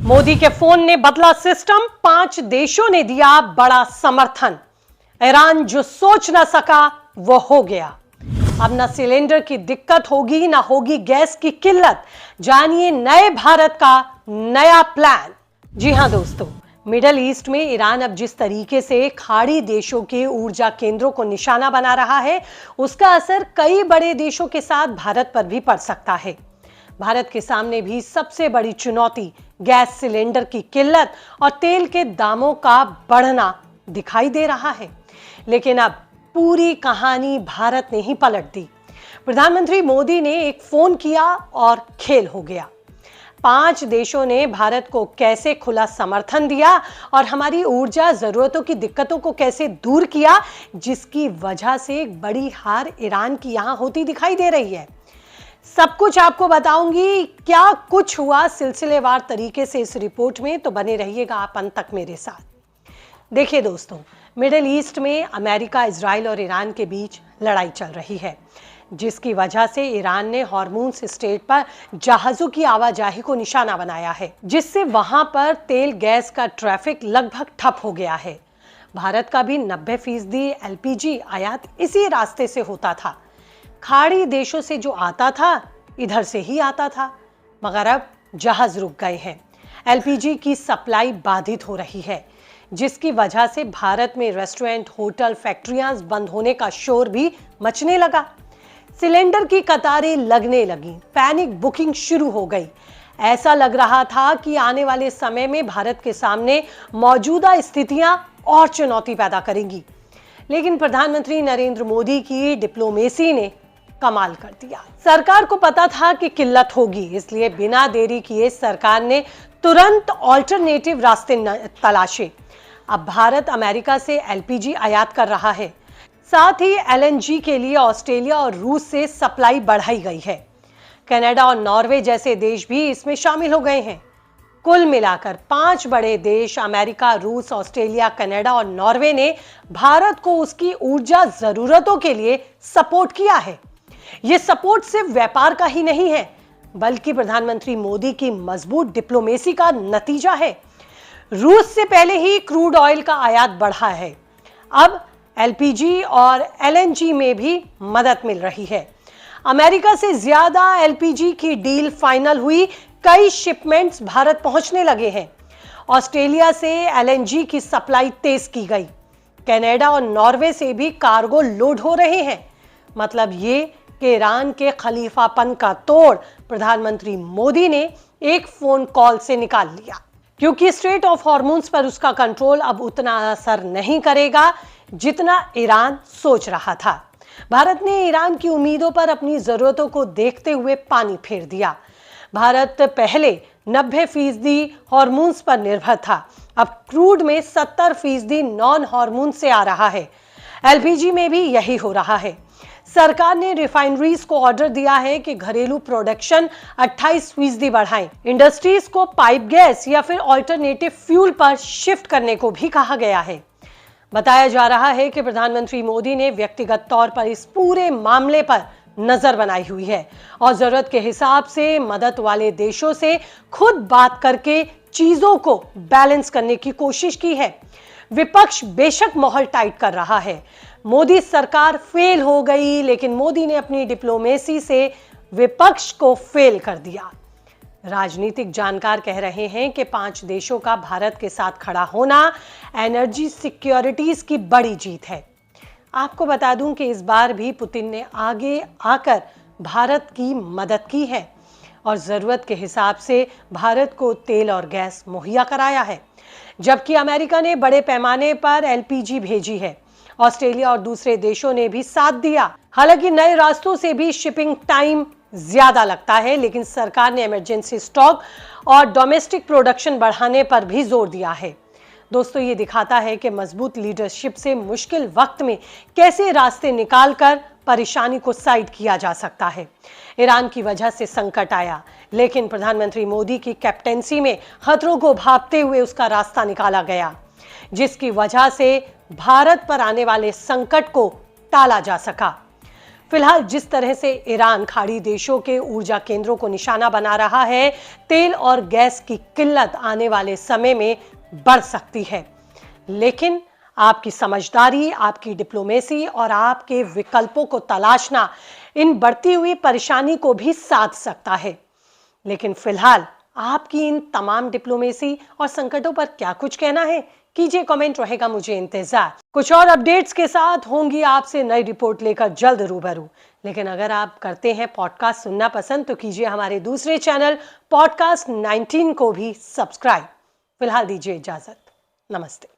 मोदी के फोन ने बदला सिस्टम, 5 देशों ने दिया बड़ा समर्थन। ईरान जो सोच ना सका वो हो गया। अब न सिलेंडर की दिक्कत होगी, ना होगी गैस की किल्लत। जानिए नए भारत का नया प्लान। जी हां दोस्तों, मिडल ईस्ट में ईरान अब जिस तरीके से खाड़ी देशों के ऊर्जा केंद्रों को निशाना बना रहा है, उसका असर कई बड़े देशों के साथ भारत पर भी पड़ सकता है। भारत के सामने भी सबसे बड़ी चुनौती गैस सिलेंडर की किल्लत और तेल के दामों का बढ़ना दिखाई दे रहा है। लेकिन अब पूरी कहानी भारत ने ही पलट दी। प्रधानमंत्री मोदी ने एक फोन किया और खेल हो गया। 5 देशों ने भारत को कैसे खुला समर्थन दिया और हमारी ऊर्जा जरूरतों की दिक्कतों को कैसे दूर किया, जिसकी वजह से एक बड़ी हार ईरान की यहां होती दिखाई दे रही है। सब कुछ आपको बताऊंगी, क्या कुछ हुआ सिलसिलेवार तरीके से इस रिपोर्ट में, तो बने रहिएगा आप अंत तक मेरे साथ। देखिए दोस्तों, मिडिल ईस्ट में अमेरिका, इजराइल और ईरान के बीच लड़ाई चल रही है, जिसकी वजह से ईरान ने हॉर्मूज स्ट्रेट पर जहाजों की आवाजाही को निशाना बनाया है, जिससे वहां पर तेल गैस का ट्रैफिक लगभग ठप हो गया है। भारत का भी 90% LPG आयात इसी रास्ते से होता था। खाड़ी देशों से जो आता था इधर से ही आता था, मगर अब जहाज रुक गए हैं। LPG की सप्लाई बाधित हो रही है, जिसकी वजह से भारत में रेस्टोरेंट, होटल, फैक्ट्रियां बंद होने का शोर भी मचने लगा। सिलेंडर की कतारें लगने लगी, पैनिक बुकिंग शुरू हो गई। ऐसा लग रहा था कि आने वाले समय में भारत के सामने मौजूदा स्थितियां और चुनौती पैदा करेंगी। लेकिन प्रधानमंत्री नरेंद्र मोदी की डिप्लोमेसी ने कमाल कर दिया। सरकार को पता था कि किल्लत होगी, इसलिए बिना देरी किए सरकार ने तुरंत ऑल्टरनेटिव रास्ते तलाशे। अब भारत अमेरिका से LPG आयात कर रहा है, साथ ही LNG के लिए ऑस्ट्रेलिया और रूस से सप्लाई बढ़ाई गई है। कनाडा और नॉर्वे जैसे देश भी इसमें शामिल हो गए हैं। कुल मिलाकर 5 बड़े देश, अमेरिका, रूस, ऑस्ट्रेलिया, कनाडा और नॉर्वे ने भारत को उसकी ऊर्जा जरूरतों के लिए सपोर्ट किया है। यह सपोर्ट सिर्फ व्यापार का ही नहीं है, बल्कि प्रधानमंत्री मोदी की मजबूत डिप्लोमेसी का नतीजा है। रूस से पहले ही क्रूड ऑयल का आयात बढ़ा है, अब LPG और LNG में भी मदद मिल रही है। अमेरिका से ज्यादा LPG की डील फाइनल हुई, कई शिपमेंट्स भारत पहुंचने लगे हैं। ऑस्ट्रेलिया से LNG की सप्लाई तेज की गई। कनाडा और नॉर्वे से भी कार्गो लोड हो रहे हैं। मतलब ये कि ईरान के खलीफापन का तोड़ प्रधानमंत्री मोदी ने एक फोन कॉल से निकाल लिया, क्योंकि स्ट्रेट ऑफ हॉर्मूज पर उसका कंट्रोल अब उतना असर नहीं करेगा जितना ईरान सोच रहा था। भारत ने ईरान की उम्मीदों पर अपनी जरूरतों को देखते हुए पानी फेर दिया। भारत पहले 90% हॉर्मूज पर निर्भर था, अब क्रूड में 70% नॉन हॉर्मूज से आ रहा है। LPG में भी यही हो रहा है। सरकार ने रिफाइनरीज को ऑर्डर दिया है कि घरेलू प्रोडक्शन 28% बढ़ाएं। इंडस्ट्रीज को पाइप गैस या फिर ऑल्टरनेटिव फ्यूल पर शिफ्ट करने को भी कहा गया है। बताया जा रहा है कि प्रधानमंत्री मोदी ने व्यक्तिगत तौर पर इस पूरे मामले पर नजर बनाई हुई है और जरूरत के हिसाब से मदद वाले देशों से खुद बात करके चीजों को बैलेंस करने की कोशिश की है। विपक्ष बेशक माहौल टाइट कर रहा है। मोदी सरकार फेल हो गई, लेकिन मोदी ने अपनी डिप्लोमेसी से विपक्ष को फेल कर दिया। राजनीतिक जानकार कह रहे हैं कि 5 देशों का भारत के साथ खड़ा होना एनर्जी सिक्योरिटीज की बड़ी जीत है। आपको बता दूं कि इस बार भी पुतिन ने आगे आकर भारत की मदद की है और जरूरत के हिसाब से भारत को तेल और गैस मुहैया कराया है, जबकि अमेरिका ने बड़े पैमाने पर LPG भेजी है। ऑस्ट्रेलिया और दूसरे देशों ने भी साथ दिया। हालांकि नए रास्तों से भी शिपिंग टाइम ज्यादा लगता है, लेकिन सरकार ने इमरजेंसी स्टॉक और डोमेस्टिक प्रोडक्शन बढ़ाने पर भी जोर दिया है। दोस्तों, ये दिखाता है कि मजबूत लीडरशिप से मुश्किल वक्त में कैसे रास्ते निकालकर परेशानी को साइड किया जा सकता है। ईरान की वजह से संकट आया, लेकिन प्रधानमंत्री मोदी की कैप्टेंसी में खतरों को भांपते हुए उसका रास्ता निकाला गया, जिसकी वजह से भारत पर आने वाले संकट को टाला जा सका। फिलहाल जिस तरह से ईरान खाड़ी देशों के ऊर्जा केंद्रों को निशाना बना रहा है, तेल और गैस की किल्लत आने वाले समय में बढ़ सकती है। लेकिन आपकी समझदारी, आपकी डिप्लोमेसी और आपके विकल्पों को तलाशना इन बढ़ती हुई परेशानी को भी साध सकता है। लेकिन फिलहाल आपकी इन तमाम डिप्लोमेसी और संकटों पर क्या कुछ कहना है? कीजिए कमेंट, रहेगा मुझे इंतजार। कुछ और अपडेट्स के साथ होंगी आपसे नई रिपोर्ट लेकर जल्द रूबरू। लेकिन अगर आप करते हैं पॉडकास्ट सुनना पसंद तो कीजिए हमारे दूसरे चैनल पॉडकास्ट 19 को भी सब्सक्राइब। फिलहाल दीजिए इजाजत। नमस्ते।